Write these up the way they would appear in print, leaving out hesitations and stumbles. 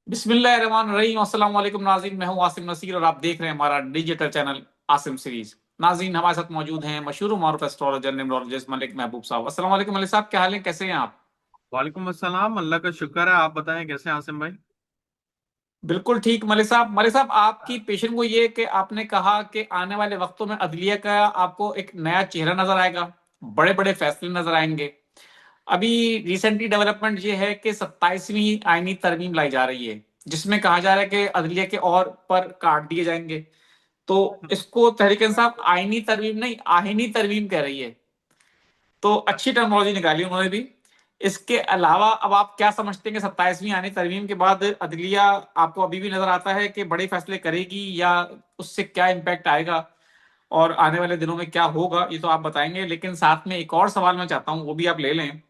बिस्मिल्लाहिर्रहमानिर्रहीम। अस्सलाम वालेकुम नाज़रीन, मैं हूं आसिम नसीर और आप देख रहे हैं हमारा डिजिटल चैनल आसिम सीरीज। नाज़रीन, हमारे साथ मौजूद हैं मशहूर मारूफ एस्ट्रोलॉजर न्यूमरोलॉजिस्ट मलिक महबूब साहब। अस्सलाम वालेकुम मलिक साहब, क्या हाल है, कैसे हैं आप? वालेकुम अस्सलाम। अल्लाह का शुक्र है। आप बताएं कैसे हैं आसिम भाई। बिल्कुल ठीक मलिक साहब। मलिक साहब, आपकी पेशेंट को ये कि आपने कहा कि आने वाले वक्तों में अदलिया का आपको एक नया चेहरा नजर आएगा, बड़े बड़े फैसले नजर आएंगे। अभी रिसेंटली डेवलपमेंट ये है कि 27वीं आईनी तरमीम लाई जा रही है, जिसमें कहा जा रहा है कि अदलिया के और पर काट दिए जाएंगे। तो इसको तहरीक इंसाफ आईनी तरमीम नहीं, आहीनी तरमीम कह रही है। तो अच्छी टर्मिनोलॉजी निकाली उन्होंने भी। इसके अलावा अब आप क्या समझते हैं कि 27वीं आईनी तरमीम के बाद अदलिया आपको अभी भी नजर आता है कि बड़े फैसले करेगी, या उससे क्या इम्पैक्ट आएगा और आने वाले दिनों में क्या होगा, ये तो आप बताएंगे। लेकिन साथ में एक और सवाल मैं चाहता हूं, वो भी आप ले लें,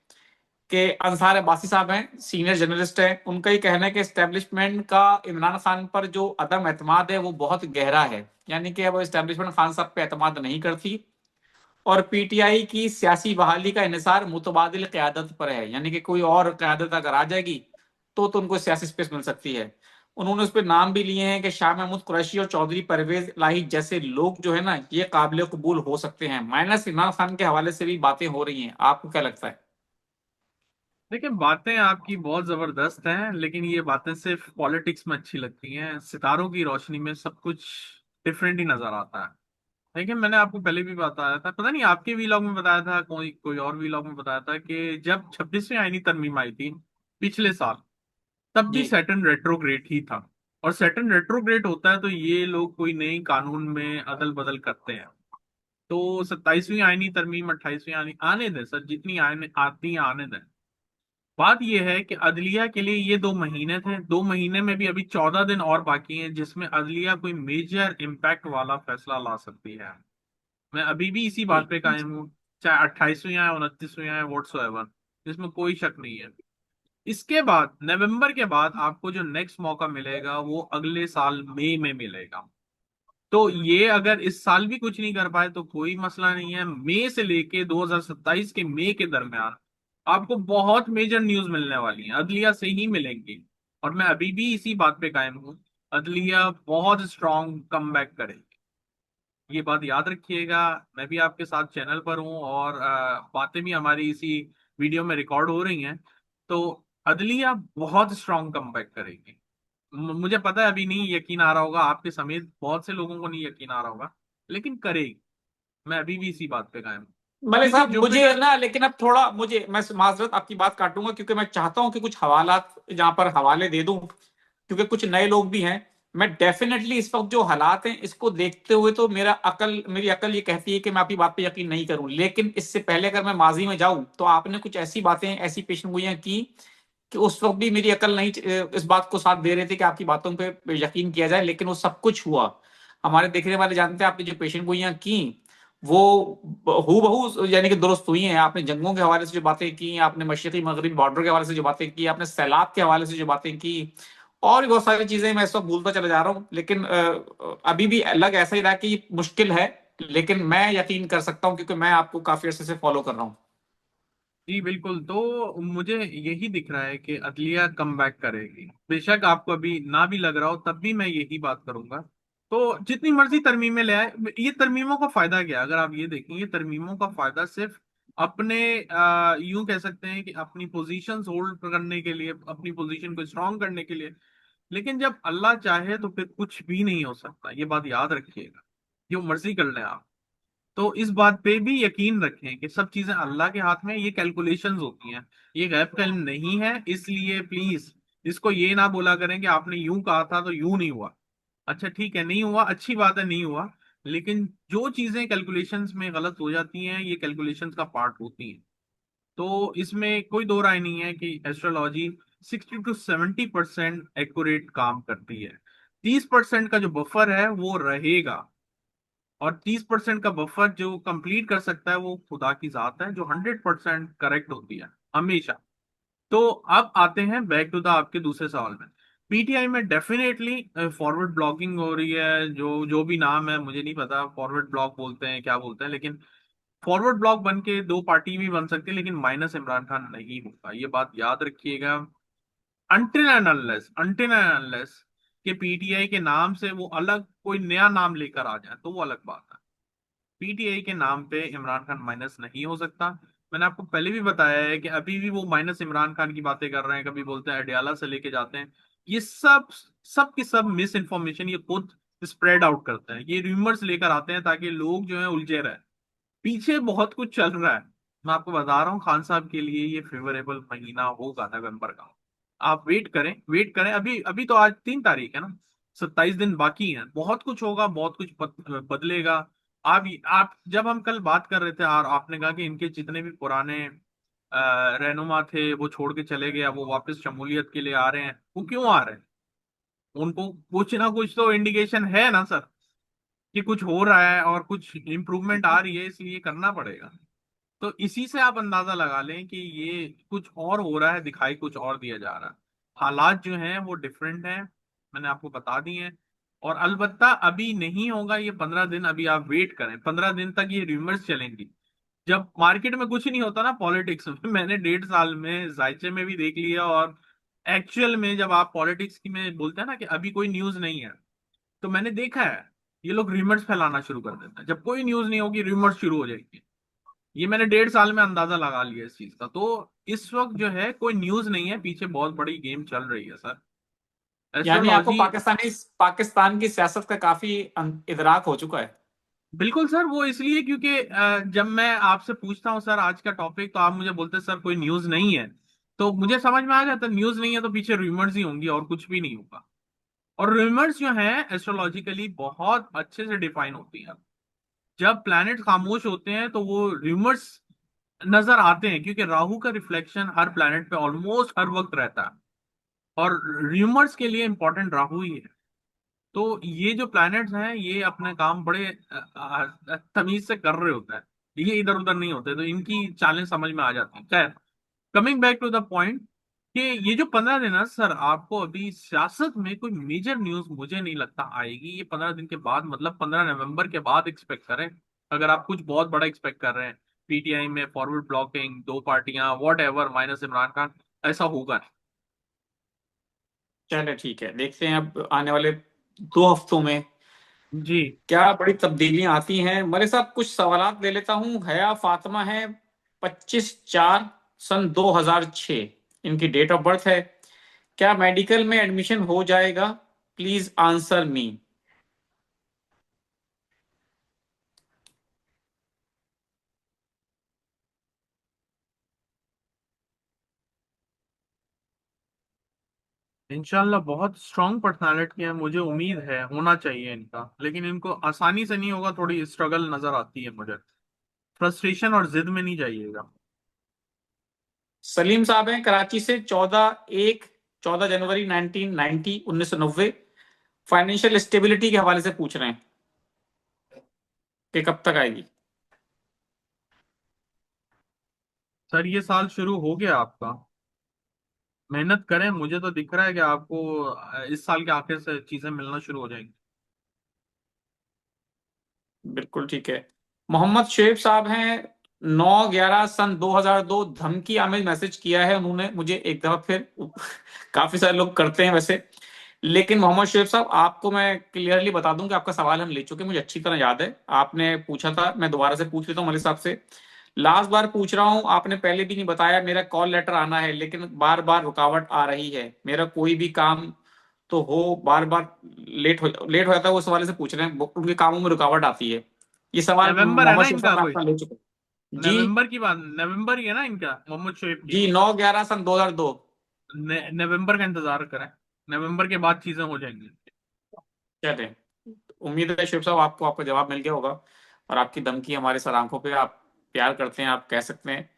कि अंसार अब्बासी साहब हैं, सीनियर जर्नलिस्ट हैं। उनका ये कहना है कि एस्टेब्लिशमेंट का इमरान खान पर जो अदम एतमाद है वो बहुत गहरा है, यानी कि अब एस्टेब्लिशमेंट खान साहब पे एतमाद नहीं करती। और पीटीआई की सियासी बहाली का इन्हिसार मुतबादिल क़यादत पर है, यानी कि कोई और क़यादत अगर आ जाएगी तो उनको सियासी स्पेस मिल सकती है। उन्होंने उस पर नाम भी लिए हैं कि शाह महमूद कुरैशी और चौधरी परवेज इलाही जैसे लोग जो है ना, ये काबिल कबूल हो सकते हैं। माइनस इमरान खान के हवाले से भी बातें हो रही हैं, आपको क्या लगता है? देखिए, बातें आपकी बहुत जबरदस्त हैं, लेकिन ये बातें सिर्फ पॉलिटिक्स में अच्छी लगती हैं। सितारों की रोशनी में सब कुछ डिफरेंट ही नजर आता है। देखिए, मैंने आपको पहले भी बताया था, पता नहीं आपके वीलॉग में बताया था, कोई कोई और वीलॉग में बताया था कि जब 26वीं आईनी तरमीम आई थी पिछले साल, तब भी जी। सैटर्न रेट्रोग्रेड ही था। और सैटर्न रेट्रोग्रेड होता है तो ये लोग कोई नई कानून में अदल बदल करते हैं। तो 27वीं आईनी तरमीम, 28वीं आनी आने दें सर, जितनी आने आती हैं आने दें। बात यह है कि अदलिया के लिए ये 2 महीने थे, 2 महीने में भी अभी 14 दिन और बाकी हैं, जिसमें अदलिया कोई मेजर इम्पैक्ट वाला फैसला ला सकती है। मैं अभी भी इसी बात जी। पे कायम हूँ, चाहे 28वीं आए 29वीं आए व्हाट्सोएवर, इसमें कोई शक नहीं है। इसके बाद नवंबर के बाद आपको जो नेक्स्ट मौका मिलेगा वो अगले साल मई में मिलेगा। तो ये अगर इस साल भी कुछ नहीं कर पाए तो कोई मसला नहीं है, मई से लेके 2027 के मई के दरमियान आपको बहुत मेजर न्यूज मिलने वाली है, अदलिया से ही मिलेंगी। और मैं अभी भी इसी बात पे कायम हूँ, अदलिया बहुत स्ट्रांग कमबैक करेगी। ये बात याद रखिएगा। मैं भी आपके साथ चैनल पर हूँ और बातें भी हमारी इसी वीडियो में रिकॉर्ड हो रही हैं। तो अदलिया बहुत स्ट्रांग कमबैक करेगी। मुझे पता है अभी नहीं यकीन आ रहा होगा, आपके समेत बहुत से लोगों को नहीं यकीन आ रहा होगा, लेकिन करेगी। मैं अभी भी इसी बात पे कायम हूं। मलिक क्योंकि साहब, मुझे जुपिटर। ना, लेकिन अब थोड़ा मुझे, मैं माजरत आपकी बात काटूंगा क्योंकि मैं चाहता हूं कि कुछ हवालात जहां पर हवाले दे दूं, क्योंकि कुछ नए लोग भी हैं। मैं डेफिनेटली इस वक्त जो हालात हैं इसको देखते हुए तो मेरी अकल ये कहती है कि मैं आपकी बात पे यकीन नहीं करूं। लेकिन इससे पहले अगर मैं माजी में जाऊं तो आपने कुछ ऐसी बातें, ऐसी पेशेंगोइयां की कि उस वक्त भी मेरी अकल नहीं इस बात को साथ दे रहे थे कि आपकी बातों पे यकीन किया जाए, लेकिन वो सब कुछ हुआ। हमारे देखने वाले जानते हैं आपने जो पेशेंगोइयां की वो हूबहू यानी कि दुरुस्त हुई हैं। आपने जंगों के हवाले से जो बातें की, आपने मशरकी मगरबी बॉर्डर के हवाले से जो बातें की, आपने सैलाब के हवाले से जो बातें की, और भी बहुत सारी चीजें मैं इस वक्त भूलता चला जा रहा हूँ। लेकिन अभी भी लग ऐसा ही रहा कि मुश्किल है, लेकिन मैं यकीन कर सकता हूँ क्योंकि मैं आपको काफी अर्से से फॉलो कर रहा हूँ। जी बिल्कुल। तो मुझे यही दिख रहा है कि अदलिया कम बैक करेगी, बेशक आपको अभी ना भी लग रहा हो, तब भी मैं यही बात करूंगा। तो जितनी मर्जी तरमीमें ले आए, ये तरमीमों का फायदा क्या है? अगर आप ये देखें, ये तरमीमों का फायदा सिर्फ अपने यूं कह सकते हैं कि अपनी पोजीशन होल्ड करने के लिए, अपनी पोजीशन को स्ट्रांग करने के लिए। लेकिन जब अल्लाह चाहे तो फिर कुछ भी नहीं हो सकता, ये बात याद रखिएगा। जो मर्जी कर लें आप। तो इस बात पे भी यकीन रखें कि सब चीजें अल्लाह के हाथ में, ये कैलकुलेशंस होती हैं। ये गैब का इल्म नहीं है, इसलिए प्लीज इसको ये ना बोला करें कि आपने यूं कहा था तो यूं नहीं हुआ। अच्छा ठीक है, नहीं हुआ, अच्छी बात है, नहीं हुआ। लेकिन जो चीजें कैलकुलेशंस में गलत हो जाती हैं, ये कैलकुलेशंस का पार्ट होती हैं। तो इसमें कोई दो राय नहीं है कि एस्ट्रोलॉजी 60 to 70% एक्यूरेट काम करती है। 30% का जो बफर है वो रहेगा। और 30% का बफर जो कंप्लीट कर सकता है वो खुदा की जात है, जो 100% करेक्ट होती है हमेशा। तो अब आते हैं बैक टू द आपके दूसरे सवाल में। पीटीआई में डेफिनेटली फॉरवर्ड ब्लॉगिंग हो रही है, जो जो भी नाम है मुझे नहीं पता, फॉरवर्ड ब्लॉक बोलते हैं क्या बोलते हैं, लेकिन फॉरवर्ड ब्लॉक बन के दो पार्टी भी बन सकती है, लेकिन माइनस इमरान खान नहीं होगा, ये बात याद रखिएगा। अनटिल एंड अनलेस कि पीटीआई के नाम से वो अलग कोई नया नाम लेकर आ जाए तो वो अलग बात है। पीटीआई के नाम पे इमरान खान माइनस नहीं हो सकता। मैंने आपको पहले भी बताया है कि अभी भी वो माइनस इमरान खान की बातें कर रहे हैं, कभी बोलते हैं अडयाला से लेके जाते हैं। ये सब की सब मिस इन्फॉर्मेशन ये खुद स्प्रेड आउट करते हैं, ये रूमर्स लेकर आते हैं ताकि लोग जो है उलझे रहे। पीछे बहुत कुछ चल रहा है। मैं आपको बता रहा हूँ खान साहब के लिए ये फेवरेबल महीना होगा नवंबर का। आप वेट करें, वेट करें। अभी अभी तो आज 3 तारीख है ना, 27 दिन बाकी हैं। बहुत कुछ होगा, बहुत कुछ बदलेगा। आप जब हम कल बात कर रहे थे और आपने कहा कि इनके जितने भी पुराने रहनुमा थे वो छोड़ के चले गए, अब वो वापस शमूलियत के लिए आ रहे हैं। वो क्यों आ रहे हैं? उनको कुछ ना कुछ तो इंडिकेशन है ना सर, कि कुछ हो रहा है और कुछ इम्प्रूवमेंट आ रही है, इसलिए करना पड़ेगा। तो इसी से आप अंदाजा लगा लें कि ये कुछ और हो रहा है, दिखाई कुछ और दिया जा रहा है। हालात जो हैं वो डिफरेंट हैं, मैंने आपको बता दी हैं। और अलबत्ता अभी नहीं होगा ये 15 दिन, अभी आप वेट करें 15 दिन तक ये रूमर्स चलेंगी। जब मार्केट में कुछ नहीं होता ना पॉलिटिक्स में, मैंने 1.5 साल में जायचे में भी देख लिया, और एक्चुअल में जब आप पॉलिटिक्स की में बोलते हैं ना कि अभी कोई न्यूज नहीं है, तो मैंने देखा है ये लोग रूमर्स फैलाना शुरू कर देते हैं। जब कोई न्यूज नहीं होगी रूमर्स शुरू हो जाएंगे। ये मैंने 1.5 साल में अंदाजा लगा लिया इस चीज का। तो इस वक्त जो है कोई न्यूज नहीं है, पीछे बहुत बड़ी गेम चल रही है सर। यानी आपको एस्ट्रोलॉजी। पाकिस्तान की सियासत का काफी इदराक हो चुका है। बिल्कुल सर, वो इसलिए क्योंकि जब मैं आपसे पूछता हूँ सर आज का टॉपिक, तो आप मुझे बोलते हैं सर कोई न्यूज नहीं है। तो मुझे समझ में आ जाता है न्यूज नहीं है तो पीछे रूमर्स ही होंगी और कुछ भी नहीं होगा। और रूमर्स जो है एस्ट्रोलॉजिकली बहुत अच्छे से डिफाइन होती है। जब प्लैनेट खामोश होते हैं तो वो रूमर्स नजर आते हैं, क्योंकि राहु का रिफ्लेक्शन हर प्लैनेट पे ऑलमोस्ट हर वक्त रहता है। और र्यूमर्स के लिए इंपॉर्टेंट राहु ही है। तो ये जो प्लैनेट्स हैं ये अपने काम बड़े तमीज से कर रहे होते हैं। ये इधर उधर नहीं होते, तो इनकी चालें समझ में आ जाती है। खैर, coming back to the point, कि ये जो 15 दिन है सर, आपको अभी सियासत में कोई मेजर न्यूज मुझे नहीं लगता आएगी। ये 15 दिन के बाद, मतलब 15 नवंबर के बाद एक्सपेक्ट करें। अगर आप कुछ बहुत बड़ा एक्सपेक्ट कर रहे हैं, पीटीआई में फॉरवर्ड ब्लॉकिंग, 2 पार्टियां, what ever, minus Imran Khan, ऐसा होगा नहीं। चले ठीक है, देखते हैं अब आने वाले 2 हफ्तों में जी। क्या बड़ी तब्दीलियां आती हैं। मेरे साथ कुछ सवालात ले लेता हूं। हया फातिमा है, 25/4/2006 इनकी डेट ऑफ बर्थ है। क्या मेडिकल में एडमिशन हो जाएगा? Please answer me. इंशाल्लाह बहुत स्ट्रांग पर्सनालिटी है, मुझे उम्मीद है होना चाहिए इनका, लेकिन इनको आसानी से नहीं होगा, थोड़ी स्ट्रगल नजर आती है मुझे। फ्रस्ट्रेशन और जिद में नहीं जाइएगा। सलीम साहब हैं कराची से, 14 जनवरी 1990 फाइनेंशियल स्टेबिलिटी के हवाले से पूछ रहे हैं कि कब तक आएगी। सर ये साल शुरू हो गया आपका, मेहनत करें। मुझे तो दिख रहा है कि आपको इस साल के आखिर से चीजें मिलना शुरू हो जाएंगी। बिल्कुल ठीक है। मोहम्मद शेख साहब हैं, 9/11/2002 धमकी आमिज मैसेज किया है उन्होंने मुझे एक दफा फिर। काफी सारे लोग करते हैं वैसे। लेकिन मोहम्मद शेख साहब, आपको मैं क्लियरली बता दूं कि आपका सवाल हम ले चुके हैं, मुझे अच्छी तरह याद है। आपने पूछा था, मैं दोबारा से पूछ लेता हूँ मलिक साहब से। लास्ट बार पूछ रहा हूँ, आपने पहले भी नहीं बताया। मेरा कॉल लेटर आना है लेकिन बार बार रुकावट आ रही है। मेरा कोई भी काम तो हो, बार बार लेट हो जाता है। वो सवाल से पूछ रहे हैं, उनके कामों में रुकावट आती है। ये सवाल नवंबर है मोहम्मद ना शेख इनका साहब मैं कोई? आपका ले चुका हूं जी। नवंबर की बात, नवंबर ही है ना इनका, मोहम्मद शोएब की? जी, 9/11/2002। नवंबर का इंतजार करें, नवंबर के बाद चीजें हो जाएंगी। चले, उम्मीद है शिव साहब आपको आपका जवाब मिल गया होगा। और आपकी धमकी हमारे सर आंखों पे, आप प्यार करते हैं, आप कह सकते हैं।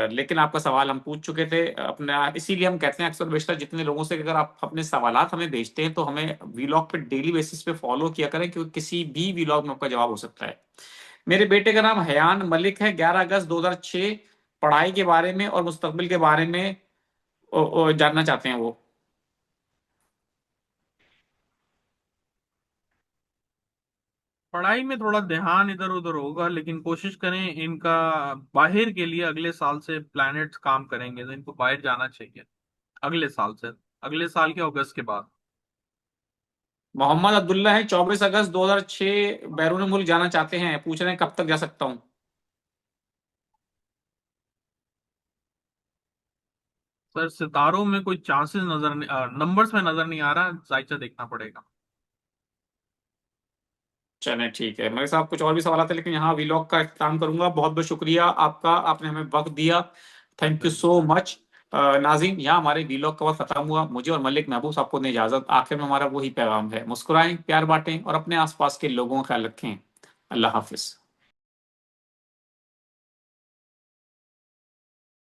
लेकिन आपका सवाल हम पूछ चुके थे अपना। इसीलिए हम कहते हैं अक्सर बेशतर जितने लोगों से कि अगर आप अपने सवालात हमें भेजते हैं तो हमें वीलॉग पे डेली बेसिस पे फॉलो किया करें, क्योंकि किसी भी वीलॉग में आपका जवाब हो सकता है। मेरे बेटे का नाम हयान मलिक है, 11 अगस्त 2006। पढ़ाई के बारे में और मुस्तकबिल के बारे में जानना चाहते हैं वो। पढ़ाई में थोड़ा ध्यान इधर उधर होगा, लेकिन कोशिश करें इनका बाहर के लिए, अगले साल से प्लैनेट्स काम करेंगे तो इनको बाहर जाना चाहिए। अगले साल से, अगले साल के अगस्त के बाद। मोहम्मद अब्दुल्ला है, 24 अगस्त 2006 बैरून मुल्क जाना चाहते हैं, पूछ रहे हैं कब तक जा सकता हूँ। सर सितारों में कोई चांसेस नजर नहीं, नंबर्स में नजर नहीं आ रहा, जायचा देखना पड़ेगा। चलें ठीक है मेरे साहब, कुछ और भी सवाल थे लेकिन यहाँ वीलॉग का इख्तिताम करूंगा। बहुत बहुत शुक्रिया आपका, आपने हमें वक्त दिया। Thank you so much. नाज़रीन, यहाँ हमारे वीलॉग का वक्त खत्म हुआ। मुझे और मलिक महबूब साहब को दें इजाजत। आखिर में हमारा वही पैगाम है, मुस्कुराएं, प्यार बांटें और अपने आसपास के लोगों का ख्याल रखें। अल्लाह हाफिज।